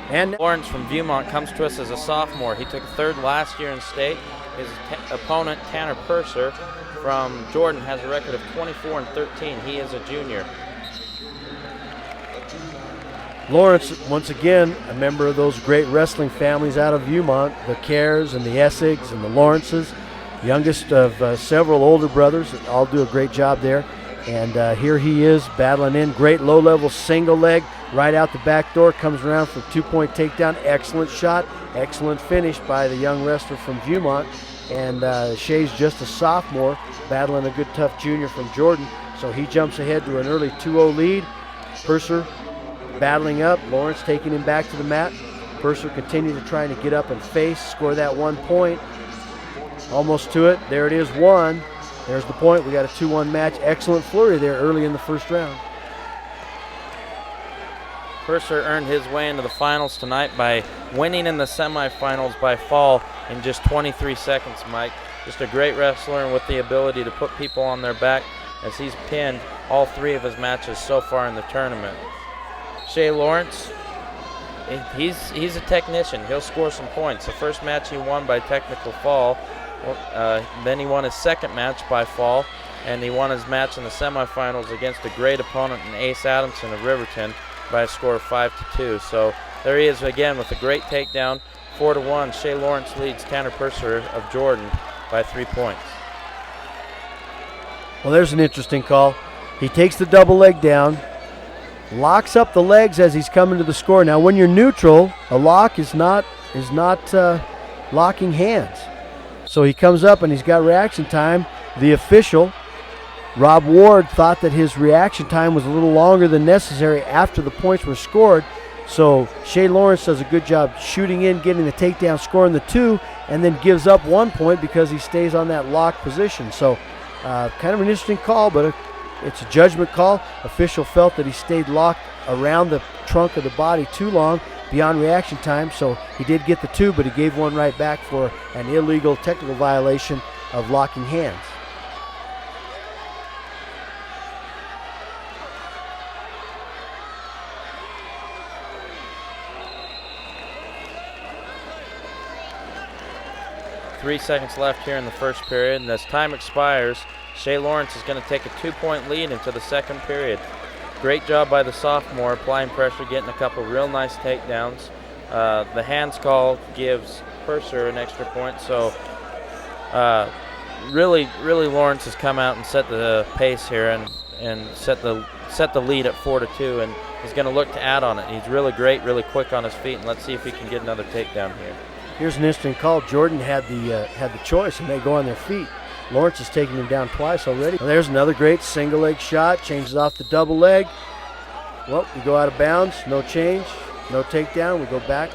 And Lawrence from Viewmont comes to us as a sophomore. He took third last year in state. His opponent, Tanner Purser from Jordan, has a record of 24-13. He is a junior. Lawrence, once again, a member of those great wrestling families out of Viewmont, the Cares and the Essigs and the Lawrences, youngest of several older brothers that all do a great job there. And here he is battling in. Great low-level single leg right out the back door. Comes around for a two-point takedown. Excellent shot. Excellent finish by the young wrestler from Viewmont. And Shea's just a sophomore battling a good, tough junior from Jordan. So he jumps ahead to an early 2-0 lead. Purser battling up. Lawrence taking him back to the mat. Purser continuing to try to get up and face, score that 1 point. Almost to it. There it is, 1. There's the point. We got a 2-1 match. Excellent flurry there early in the first round. Purser earned his way into the finals tonight by winning in the semifinals by fall in just 23 seconds, Mike. Just a great wrestler and with the ability to put people on their back as he's pinned all 3 of his matches so far in the tournament. Shea Lawrence, he's a technician. He'll score some points. The first match he won by technical fall. Then he won his second match by fall, and he won his match in the semifinals against a great opponent in Ace Adamson of Riverton by a score of 5-2. So there he is again with a great takedown, 4-1. Shea Lawrence leads Tanner Purser of Jordan by 3 points. Well, there's an interesting call. He takes the double leg down, locks up the legs as he's coming to the score. Now, when you're neutral, a lock is not locking hands. So he comes up and he's got reaction time. The official, Rob Ward, thought that his reaction time was a little longer than necessary after the points were scored. So Shea Lawrence does a good job shooting in, getting the takedown, scoring the 2, and then gives up 1 point because he stays on that locked position. So kind of an interesting call, but it's a judgment call. Official felt that he stayed locked around the trunk of the body too long, beyond reaction time, so he did get the 2, but he gave 1 right back for an illegal technical violation of locking hands. Three seconds left here in the first period, and as time expires, Shea Lawrence is going to take a 2-point lead into the second period. Great job by the sophomore, applying pressure, getting a couple real nice takedowns. The hands call gives Purser an extra point, so really Lawrence has come out and set the pace here and set the lead at 4-2, and he's going to look to add on it. He's really great, really quick on his feet, and let's see if he can get another takedown here. Here's an interesting call. Jordan had the choice, and they go on their feet. Lawrence has taken him down twice already. Well, there's another great single leg shot. Changes off the double leg. Well, we go out of bounds. No change. No takedown. We go back.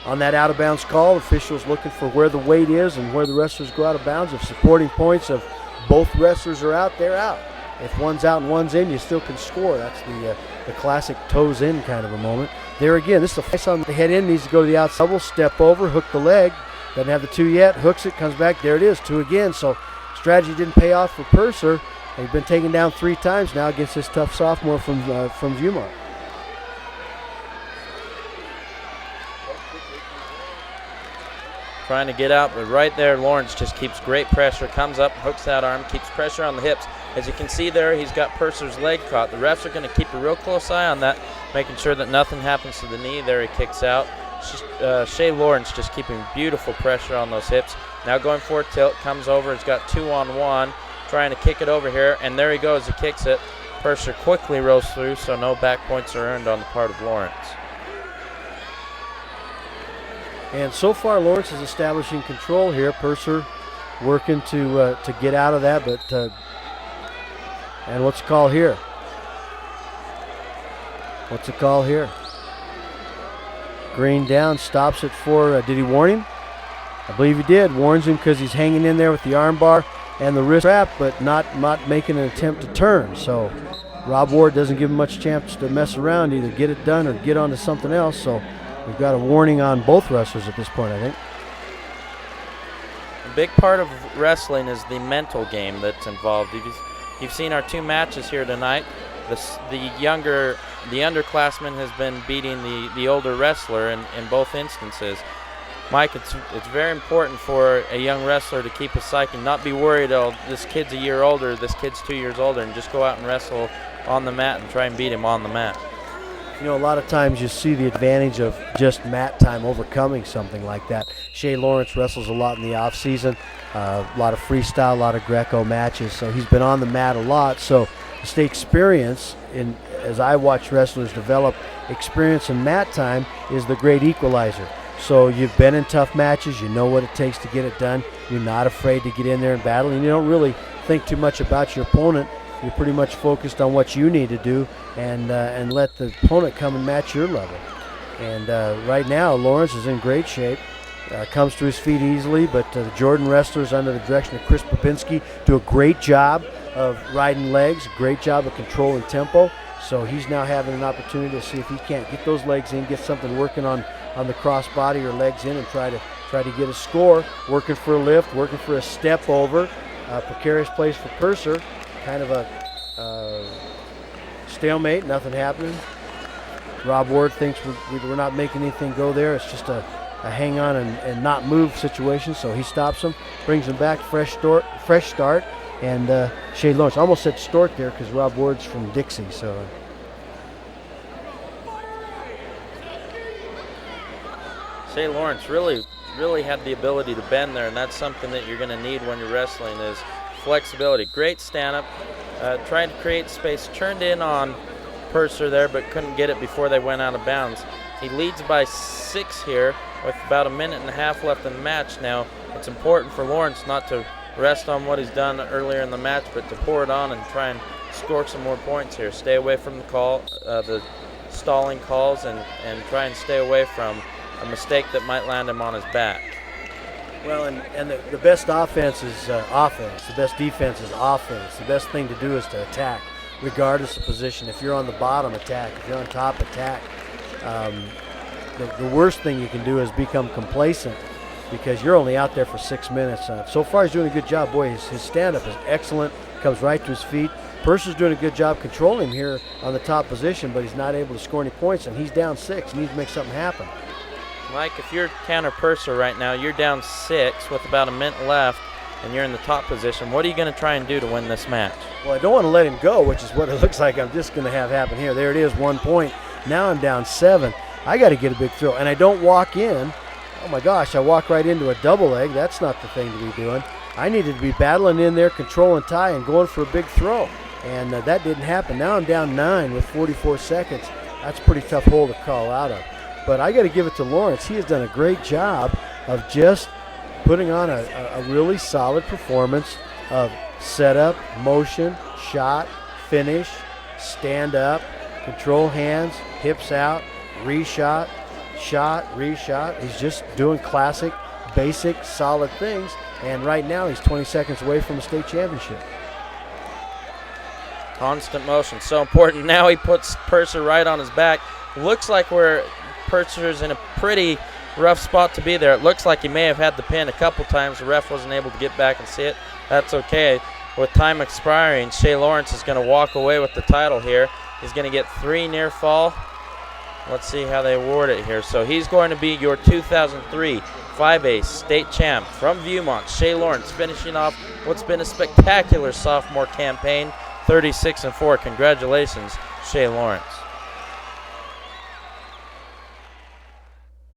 On that out of bounds call, officials looking for where the weight is and where the wrestlers go out of bounds. If supporting points of both wrestlers are out, they're out. If one's out and one's in, you still can score. That's the classic toes in kind of a moment. There again, this is a face on the head in. Needs to go to the outside double, step over, hook the leg. Doesn't have the 2 yet, hooks it, comes back, there it is, 2 again. So strategy didn't pay off for Purser. He's been taken down 3 times now against this tough sophomore from Viewmont. Trying to get out, but right there, Lawrence just keeps great pressure, comes up, hooks that arm, keeps pressure on the hips. As you can see there, he's got Purser's leg caught. The refs are going to keep a real close eye on that, making sure that nothing happens to the knee. There he kicks out. Shea Lawrence just keeping beautiful pressure on those hips. Now going for a tilt, comes over, he's got 2-on-1, trying to kick it over here, and there he goes, he kicks it. Purser quickly rose through, so no back points are earned on the part of Lawrence. And so far, Lawrence is establishing control here. Purser working to get out of that, but and what's the call here? What's the call here? Green down, stops it for, did he warn him? I believe he did. Warns him because he's hanging in there with the arm bar and the wrist wrap, but not making an attempt to turn. So Rob Ward doesn't give him much chance to mess around, either get it done or get on to something else. So we've got a warning on both wrestlers at this point, I think. A big part of wrestling is the mental game that's involved. You've seen our 2 matches here tonight. the underclassman has been beating the older wrestler in both instances. Mike, it's very important for a young wrestler to keep his psyche, not be worried, oh, this kid's a year older, this kid's 2 years older, and just go out and wrestle on the mat and try and beat him on the mat. You know, a lot of times you see the advantage of just mat time overcoming something like that. Shea Lawrence wrestles a lot in the off season, a lot of freestyle, a lot of Greco matches, so he's been on the mat a lot. So just the experience, as I watch wrestlers develop, experience in mat time is the great equalizer. So you've been in tough matches, you know what it takes to get it done, you're not afraid to get in there and battle, and you don't really think too much about your opponent. You're pretty much focused on what you need to do and let the opponent come and match your level. And right now, Lawrence is in great shape, comes to his feet easily, but the Jordan wrestlers under the direction of Chris Babinski do a great job of riding legs, great job of controlling tempo. So he's now having an opportunity to see if he can't get those legs in, get something working on the crossbody or legs in, and try to get a score, working for a lift, working for a step over. Precarious place for Purser, kind of a stalemate, nothing happening. Rob Ward thinks we're not making anything go there. It's just a hang on and not move situation, so he stops him, brings him back, fresh start, and Shea Lawrence. I almost said Stork there because Rob Ward's from Dixie, so. Shea Lawrence really had the ability to bend there, and that's something that you're going to need when you're wrestling is flexibility. Great stand-up, tried to create space, turned in on Purser there, but couldn't get it before they went out of bounds. He leads by 6 here with about a minute and a half left in the match now. It's important for Lawrence not to rest on what he's done earlier in the match, but to pour it on and try and score some more points here. Stay away from the stalling calls, and try and stay away from a mistake that might land him on his back. Well, and the best offense is offense. The best defense is offense. The best thing to do is to attack, regardless of position. If you're on the bottom, attack. If you're on top, attack. The worst thing you can do is become complacent because you're only out there for 6 minutes. So far, he's doing a good job. Boy, his stand-up is excellent. Comes right to his feet. Purser's doing a good job controlling him here on the top position, but he's not able to score any points, and he's down 6. He needs to make something happen. Mike, if you're counter Purser right now, you're down 6 with about a minute left, and you're in the top position. What are you going to try and do to win this match? Well, I don't want to let him go, which is what it looks like I'm just going to have happen here. There it is, 1 point. Now I'm down 7. I got to get a big throw, and I don't walk in. Oh, my gosh, I walk right into a double leg. That's not the thing to be doing. I needed to be battling in there, controlling tie, and going for a big throw, and that didn't happen. Now I'm down 9 with 44 seconds. That's a pretty tough hole to call out of. But I got to give it to Lawrence. He has done a great job of just putting on a really solid performance of setup, motion, shot, finish, stand up, control hands, hips out, reshot, shot, reshot. He's just doing classic, basic, solid things. And right now he's 20 seconds away from a state championship. Constant motion, so important. Now he puts Purser right on his back. Looks like Purser's in a pretty rough spot to be there. It looks like he may have had the pin a couple times. The ref wasn't able to get back and see it. That's okay. With time expiring, Shea Lawrence is going to walk away with the title here. He's going to get 3 near fall. Let's see how they award it here. So he's going to be your 2003 5A state champ from Viewmont. Shea Lawrence finishing off what's been a spectacular sophomore campaign, 36-4. Congratulations, Shea Lawrence.